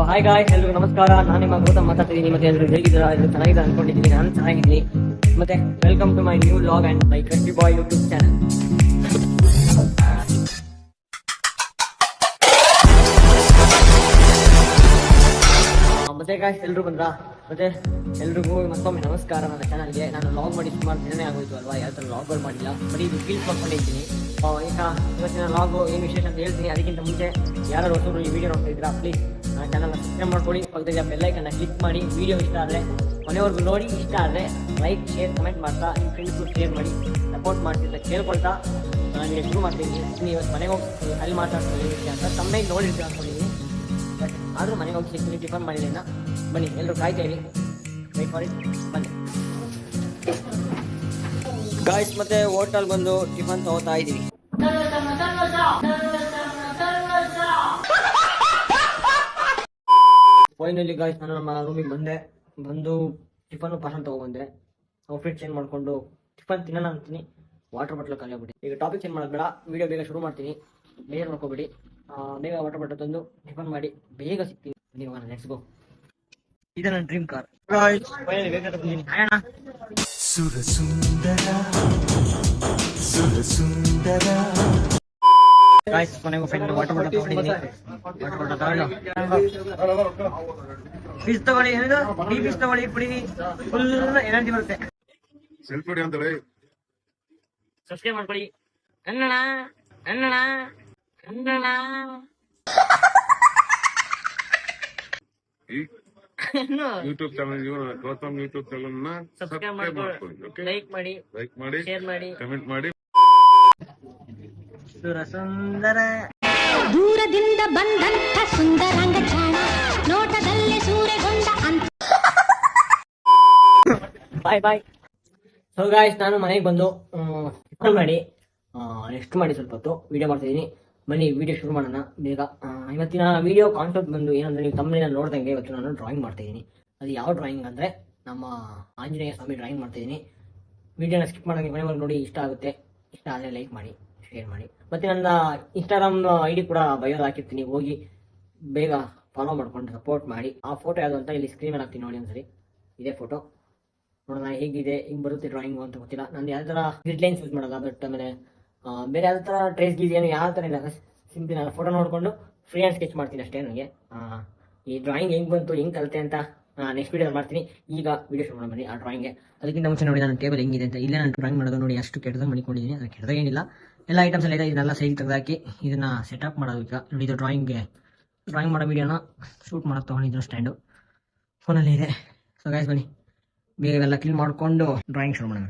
Hi guys, ಎಲ್ರಿಗೂ ನಮಸ್ಕಾರ. ನಾನು ನಿಮ್ಮ ಗೌತಮ್ ಮಾತಾಡ್ತಿದ್ದೀನಿ. ಮತ್ತೆ ಎಲ್ಲರೂ ಹೇಗಿದ್ದೀರಾ? ಎಲ್ಲರೂ ಚೆನ್ನಾಗಿದೆ ಅನ್ಕೊಂಡಿದ್ದೀನಿ. ನಾನು ಚೆನ್ನಾಗಿದ್ದೀನಿ. ಮತ್ತೆ welcome to my new vlog and my crushy boy YouTube channel. ಮತ್ತೆ ಗಾಯ್ಸ್, ಎಲ್ರು ಬಂದ್ರಾ? ಮತ್ತೆ ಎಲ್ರಿಗೂ ಮತ್ತೊಮ್ಮೆ ನಮಸ್ಕಾರ. ನನ್ನ ಚಾನಲ್ಗೆ ನಾನು ಲಾಗ್ ಮಾಡಿ ಸುಮಾರು ದಿನನೇ ಆಗೋಯ್ತು ಅಲ್ವಾ, ಯಾವ ಥರ ಲಾಗ್ಗಳು ಮಾಡಿಲ್ಲ. ಬರೀ ಇದು ಫೀಲ್ ಮಾಡ್ಕೊಂಡಿದ್ದೀನಿ. ಈಗ ಇವತ್ತಿನ ಲಾಗು ಏನು ವಿಶೇಷ ಅಂತ ಹೇಳ್ತೀನಿ. ಅದಕ್ಕಿಂತ ಮುಂಚೆ ಯಾರು ಹೊಸರು ಈ ವಿಡಿಯೋ ನೋಡ್ತಾ ಇದ್ದೀರಾ, ಪ್ಲೀಸ್ ನನ್ನ ಚಾನಲ್ನ ಸಬ್ಸ್ಕ್ರೈಬ್ ಮಾಡ್ಕೊಳ್ಳಿ. ಪಕ್ಕದಲ್ಲಿ ಬೆಲ್ಲೈಕನ್ನ ಕ್ಲಿಕ್ ಮಾಡಿ. ವಿಡಿಯೋ ಇಷ್ಟ ಆದರೆ ಮನೆಯವ್ರಿಗೂ ನೋಡಿ, ಇಷ್ಟ ಆದರೆ ಲೈಕ್ ಶೇರ್ ಕಮೆಂಟ್ ಮಾಡ್ತಾ ನಿಮ್ಮ ಫ್ರೆಂಡ್ಸ್ಗೂ ಶೇರ್ ಮಾಡಿ ಸಪೋರ್ಟ್ ಮಾಡ್ತಿದ್ದ ಕೇಳ್ಕೊಳ್ತಾ ನಾನು ಶುರು ಮಾಡ್ತೀನಿ. ಇವತ್ತು ಮನೆಗೆ ಹೋಗಿ ಅಲ್ಲಿ ಮಾತಾಡ್ತೀನಿ ಅಂತ ತಮ್ಮನೇ ನೋಡಿರ್ತೀವಿ ಅಂದ್ಕೊಂಡಿದ್ದೀನಿ. ಬಟ್ ಆದರೂ ಮನೆಗೆ ಹೋಗಿ ಸಿಗ್ತೀನಿ, ಟಿಫನ್ ಮಾಡಿಲ್ಲ. ಬನ್ನಿ, ಎಲ್ಲರೂ ಕಾಯ್ತೇವೆ. ವೆಯ್ಟ್ ಮಾಡಿ, ಬನ್ನಿ ಗಾಯ್ಸ್. ಮತ್ತೆ ಹೋಟೆಲ್ ಬಂದು ಟಿಫನ್ ತಗೋತಾ ಇದ್ದೀವಿ. ಫೈನಲಿ ಗಾಯ್ಸ್, ನಾನು ನಮ್ಮ ರೂಮಿಗೆ ಬಂದು ಟಿಫನ್ ಪಾರ್ಸಲ್ ತಗೊಬಂದೆ. ಔಟ್ಫಿಟ್ ಚೇಂಜ್ ಮಾಡ್ಕೊಂಡು ಟಿಫನ್ ತಿನ್ನೋಣ ಅಂತೀನಿ. ವಾಟರ್ ಬಾಟ್ಲ್ ಖಾಲಿ ಆಗ್ಬಿಟ್ಟು ಈಗ ಟಾಪಿಕ್ ಚೇಂಜ್ ಮಾಡೋದು ಬೇಡ, ವಿಡಿಯೋ ಬೇಗ ಶುರು ಮಾಡ್ತೀನಿ. ಬೇಗ ನೋಡ್ಕೋಬೇಡಿ. ಬೇಗ ವಾಟರ್ ಬಾಟಲ್ ತಂದು ಟಿಫನ್ ಮಾಡಿ ಬೇಗ ಸಿಗ್ತೀನಿ. ನೀವು ಲೆಟ್ಸ್ ಗೋ. ಇದು ನನ್ನ ಡ್ರೀಮ್ ಕಾರ್ ಫೈನಲಿ ಬೇಗ ತಗೊಂಡಿದ್ದೀನಿ. ಗಾಯ್ಸ್, ಕೊನೆಗೂ ಫೈನಲ್ ವಾಟರ್ ಬಾಟಲ್ ತಗೊಂಡಿದ್ದೀನಿ. ವಾಟರ್ ಬಾಟಲ್ ಫೀಸ್ ತಗೊಳ್ಳಿ, ಈ ಫೀಸ್ ತಗೊಳ್ಳಿ, ಕುಡಿ, ಫುಲ್ ಎನರ್ಜಿ ಬರುತ್ತೆ. ಸಬ್ಸ್ಕ್ರೈಬ್ ಮಾಡ್ಕೊಳ್ಳಿ. ಅಣ್ಣಣ ಅಣ್ಣಣ ಅಣ್ಣಣ YouTube channel Gautam YouTube channel subscribe ಮಾಡ್ಕೊಳ್ಳಿ, ಲೈಕ್ ಮಾಡಿ, ಶೇರ್ ಮಾಡಿ, ಕಮೆಂಟ್ ಮಾಡಿ. ಸುರಸುಂದರ ದೂರದಿಂದ ಬಂದಂಥ ಸುಂದರಾಂಗ ಚಾಣ ನೋಟದಲ್ಲೇ ಸೂರೆಗೊಂಡ ಅಂತ. ಬಾಯ್. ಸೊ ಗಾಯ್ಸ್, ನಾನು ಮನೆಗೆ ಬಂದು ರೆಸ್ಟ್ ಮಾಡಿ ಸ್ವಲ್ಪ ಹೊತ್ತು ವಿಡಿಯೋ ಮಾಡ್ತಿದ್ದೀನಿ. ಬನ್ನಿ ವಿಡಿಯೋ ಶುರು ಮಾಡೋಣ ಬೇಗ. ಇವತ್ತಿನ ವಿಡಿಯೋ ಕಾನ್ಸೆಪ್ಟ್ ಬಂದು ಏನಂದ್ರೆ, ನೀವು ತಮ್ಮನೇನ ನೋಡ್ದಂಗೆ ಇವತ್ತು ನಾನು ಡ್ರಾಯಿಂಗ್ ಮಾಡ್ತಿದ್ದೀನಿ. ಅದು ಯಾವ ಡ್ರಾಯಿಂಗ್ ಅಂದರೆ ನಮ್ಮ ಆಂಜನೇಯ ಸ್ವಾಮಿ ಡ್ರಾಯಿಂಗ್ ಮಾಡ್ತಿದ್ದೀನಿ. ವಿಡಿಯೋನ ಸ್ಕಿಪ್ ಮಾಡೋಕ್ಕೆ ಮನೆಯವ್ರಿಗೆ ನೋಡಿ. ಇಷ್ಟ ಆಗುತ್ತೆ, ಇಷ್ಟ ಆದರೆ ಲೈಕ್ ಮಾಡಿ, ಶೇರ್ ಮಾಡಿ. ಮತ್ತು ನನ್ನ ಇನ್ಸ್ಟಾಗ್ರಾಮ್ ID ಕೂಡ ಬಯೋದು ಹಾಕಿರ್ತೀನಿ, ಹೋಗಿ ಬೇಗ ಫಾಲೋ ಮಾಡ್ಕೊಂಡು ಸಪೋರ್ಟ್ ಮಾಡಿ. ಆ ಫೋಟೋ ಯಾವುದು ಅಂತ ಇಲ್ಲಿ ಸ್ಕ್ರೀನ್ ಮೇಲೆ ಹಾಕ್ತೀನಿ ನೋಡಿ ಒಂದ್ಸರಿ. ಇದೇ ಫೋಟೋ ನೋಡೋಣ ಹೇಗಿದೆ, ಹಿಂಗೆ ಬರುತ್ತೆ ಡ್ರಾಯಿಂಗು ಅಂತ ಗೊತ್ತಿಲ್ಲ. ನಾನು ಯಾವ ಥರ ಗ್ರಿಡ್ಲೈನ್ಸ್ ಯೂಸ್ ಮಾಡೋಲ್ಲ. ಬಟ್ ಆಮೇಲೆ ಬೇರೆ ಯಾವ ಥರ ಟ್ರೇಸ್ ಗೀಸ್ ಏನು ಯಾವ ಥರ ಇಲ್ಲ. ಸಿಂಪಲ್ ನಾನು ಫೋಟೋ ನೋಡಿಕೊಂಡು ಫ್ರೀ ಹ್ಯಾಂಡ್ ಸ್ಕೆಚ್ ಮಾಡ್ತೀನಿ ಅಷ್ಟೇ. ನನಗೆ ಈ ಡ್ರಾಯಿಂಗ್ ಹೆಂಗೆ ಬಂತು, ಹೆಂಗೆ ಕಲಿತೆ ಅಂತ ನೆಕ್ಸ್ಟ್ ವೀಡಿಯೋದಲ್ಲಿ ಮಾಡ್ತೀನಿ. ಈಗ ವಿಡಿಯೋ ಶುರು ಮಾಡಿ ಆ ಡ್ರಾಯಿಂಗ್ಗೆ. ಅದಕ್ಕಿಂತ ಮುಂಚೆ ನೋಡಿ ನನ್ನ ಟೇಬಲ್ ಹೆಂಗಿದೆ ಅಂತ. ಇಲ್ಲೇ ನಾನು ಡ್ರಾಯಿಂಗ್ ಮಾಡೋದು ನೋಡಿ, ಅಷ್ಟು ಕೆಟ್ಟದಾಗ ಮಾಡಿಕೊಂಡಿದ್ದೀನಿ. ಅದು ಕೆಟ್ಟದಾಗ ಏನಿಲ್ಲ, ಎಲ್ಲ ಐಟಮ್ಸ್ ಎಲ್ಲ ಇದೆ. ಇದನ್ನೆಲ್ಲ ಸೈಡ್ ತೆಗೆದಾಕಿ ಇದನ್ನು ಸೆಟಪ್ ಮಾಡೋದು. ಈಗ ನೋಡಿ, ಇದು ಡ್ರಾಯಿಂಗ್ ಮಾಡೋ ವಿಡಿಯೋನ ಶೂಟ್ ಮಾಡೋದು ತೊಗೊಂಡಿದ್ದು ಸ್ಟ್ಯಾಂಡು ಫೋನಲ್ಲಿ ಇದೆ. ಸೊ ಗೈಸ್, ಬನ್ನಿ ಬೇಗ ಎಲ್ಲ ಕ್ಲೀನ್ ಮಾಡಿಕೊಂಡು ಡ್ರಾಯಿಂಗ್ ಶುರು ಮಾಡೋಣ.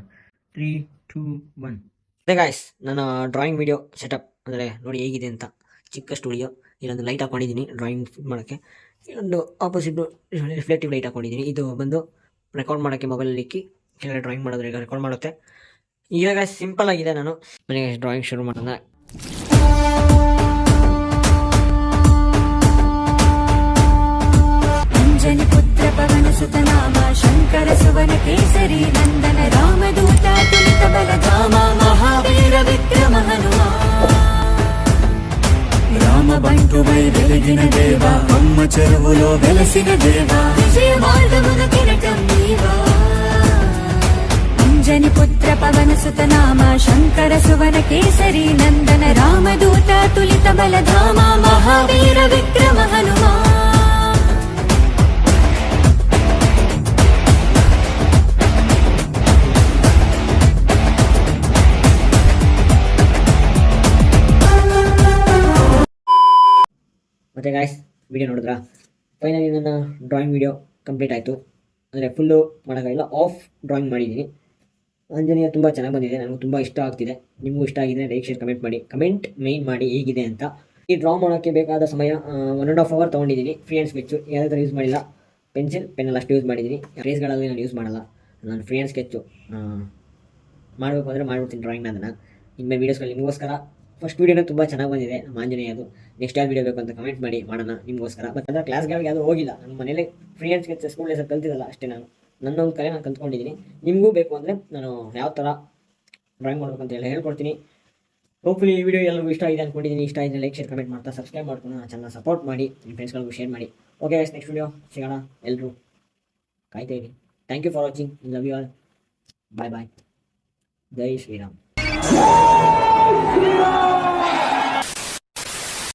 3, 2, 1. ಅದೇ ಗಾಯ್ಸ್, ನಾನು ಡ್ರಾಯಿಂಗ್ ವಿಡಿಯೋ ಸೆಟಪ್ ಅಂದರೆ ನೋಡಿ ಹೇಗಿದೆ ಅಂತ. ಚಿಕ್ಕ ಸ್ಟುಡಿಯೋ, ಇಲ್ಲೊಂದು ಲೈಟ್ ಹಾಕೊಂಡಿದ್ದೀನಿ ಡ್ರಾಯಿಂಗ್ ಮಾಡೋಕ್ಕೆ. ಇಲ್ಲೊಂದು ಆಪೋಸಿಟ್ ರಿಫ್ಲೆಕ್ಟಿವ್ ಲೈಟ್ ಹಾಕೊಂಡಿದ್ದೀನಿ. ಇದು ಬಂದು ರೆಕಾರ್ಡ್ ಮಾಡೋಕ್ಕೆ ಮೊಬೈಲಲ್ಲಿ ಇಕ್ಕಿ ಕೆಳಗಡೆ ಡ್ರಾಯಿಂಗ್ ಮಾಡೋದ್ರೆ ಈಗ ರೆಕಾರ್ಡ್ ಮಾಡುತ್ತೆ. ಈಗ ಗಾಯ್ಸ್ ಸಿಂಪಲ್ ಆಗಿದೆ. ನಾನು ಮನೆಗೆ ಡ್ರಾಯಿಂಗ್ ಶುರು ಮಾಡೋಣ. ಅಂಜನಿ ಪುತ್ರ ಪವನ ಸುತ ನಾಮ ಶಂಕರ ಸುವನ ಕೇಸರಿ ನಂದನ ರಾಮದೂತ ತುಲಿತ ಬಲಧಾಮ ಮಹಾವೀರ ವಿಕ್ರಮ ಹನುಮ రామ బంటువై వెలిగిన దేవ అమ్మ చెరువులో వెలసిన దేవ విజయ మార్గమున కిరటం నీవా అంజని పుత్ర పవన సుత నామ శంకర సువన కేసరి నందన రామదూత తులిత బలధామ మహావీర విక్రమ హనుమ. ಮತ್ತು ಗಾಯ್ಸ್, ವಿಡಿಯೋ ನೋಡಿದ್ರಾ? ಫೈನಲಿ ನನ್ನ ಡ್ರಾಯಿಂಗ್ ವಿಡಿಯೋ ಕಂಪ್ಲೀಟ್ ಆಯಿತು. ಅಂದರೆ ಫುಲ್ಲು ಮಾಡೋಕ್ಕಾಗಿಲ್ಲ, ಆಫ್ ಡ್ರಾಯಿಂಗ್ ಮಾಡಿದ್ದೀನಿ. ಆಂಜನೇಯ ತುಂಬ ಚೆನ್ನಾಗಿ ಬಂದಿದೆ, ನನಗೂ ತುಂಬ ಇಷ್ಟ ಆಗ್ತಿದೆ. ನಿಮಗೂ ಇಷ್ಟ ಆಗಿದೆ ಲೈಕ್ ಶೇರ್ ಕಮೆಂಟ್ ಮಾಡಿ. ಕಮೆಂಟ್ ಮೇನ್ ಮಾಡಿ ಹೇಗಿದೆ ಅಂತ. ಈ ಡ್ರಾ ಮಾಡೋಕ್ಕೆ ಬೇಕಾದ ಸಮಯ 1.5 hour ತೊಗೊಂಡಿದ್ದೀನಿ. ಫ್ರೀ ಹ್ಯಾಂಡ್ ಸ್ಕೆಚ್ಚು ಯಾವುದೇ ಥರ ಯೂಸ್ ಮಾಡಿಲ್ಲ. ಪೆನ್ನೆಲ್ಲ ಅಷ್ಟು ಯೂಸ್ ಮಾಡಿದ್ದೀನಿ. ರೇಸ್ಗಳಲ್ಲಿ ನಾನು ಯೂಸ್ ಮಾಡಲ್ಲ. ನಾನು ಫ್ರೀ ಹ್ಯಾಂಡ್ ಸ್ಕೆಚ್ಚು ಮಾಡಬೇಕು ಅಂದರೆ ಮಾಡಿಬಿಡ್ತೀನಿ ಡ್ರಾಯಿಂಗ್ನ. ಅದನ್ನು ಇನ್ಮೇಲೆ ವೀಡಿಯೋಸ್ಗಳು ನಿಮಗೋಸ್ಕರ. ಫಸ್ಟ್ ವೀಡಿಯೋನ ತುಂಬ ಚೆನ್ನಾಗಿ ಬಂದಿದೆ ನಮ್ಮ ಆಂಜನೇಯದು. ನೆಕ್ಸ್ಟ್ ಯಾವ ವೀಡಿಯೋ ಬೇಕು ಅಂತ ಕಮೆಂಟ್ ಮಾಡಿ, ಮಾಡೋಣ ನಿಮಗೋಸ್ಕರ. ಬಟ್ ಅಂದರೆ ಕ್ಲಾಸ್ಗಳಿಗೆ ಯಾವುದೂ ಹೋಗಿಲ್ಲ. ನನ್ನ ಮನೇಲಿ ಫ್ರೀ ಹ್ಯಾಂಡ್ ಸ್ಕೆಚ್ ಸ್ಕೂಲ್ ಡೇಸಲ್ಲಿ ಕಲ್ತಿದ್ದಲ್ಲ ಅಷ್ಟೇ. ನನ್ನ ಒಂದು ಕಲೆ ನಾನು ಕಲ್ತ್ಕೊಂಡಿದ್ದೀನಿ. ನಿಮಗೂ ಬೇಕು ಅಂದರೆ ನಾನು ಯಾವ ಥರ ಡ್ರಾಯಿಂಗ್ ಮಾಡಬೇಕು ಅಂತ ಹೇಳ್ಕೊಡ್ತೀನಿ. ಹೋಪ್ಫುಲಿ ಈ ವಿಡಿಯೋ ಎಲ್ಲರಿಗೂ ಇಷ್ಟ ಆಗಿದೆ ಅನ್ಕೊಂಡಿದ್ದೀನಿ. ಇಷ್ಟ ಆಗಿದೆ ಲೈಕ್ ಶೇರ್ ಕಮೆಂಟ್ ಮಾಡ್ತಾ ಸಬ್ಸ್ಕ್ರೈಬ್ ಮಾಡ್ಕೊಂಡು ನನ್ನ ಚಾನಲ್ ಸಪೋರ್ಟ್ ಮಾಡಿ, ನಿಮ್ಮ ಫ್ರೆಂಡ್ಸ್ಗಳಿಗೂ ಶೇರ್ ಮಾಡಿ. ಓಕೆ ನೆಕ್ಸ್ಟ್ ವಿಡಿಯೋ ಸಿಗೋಣ. ಎಲ್ಲರೂ ಕಾಯ್ತಾ ಇರಿ. Thank you for watching. Love you all. Bye bye. ಜೈ ಶ್ರೀರಾಮ್.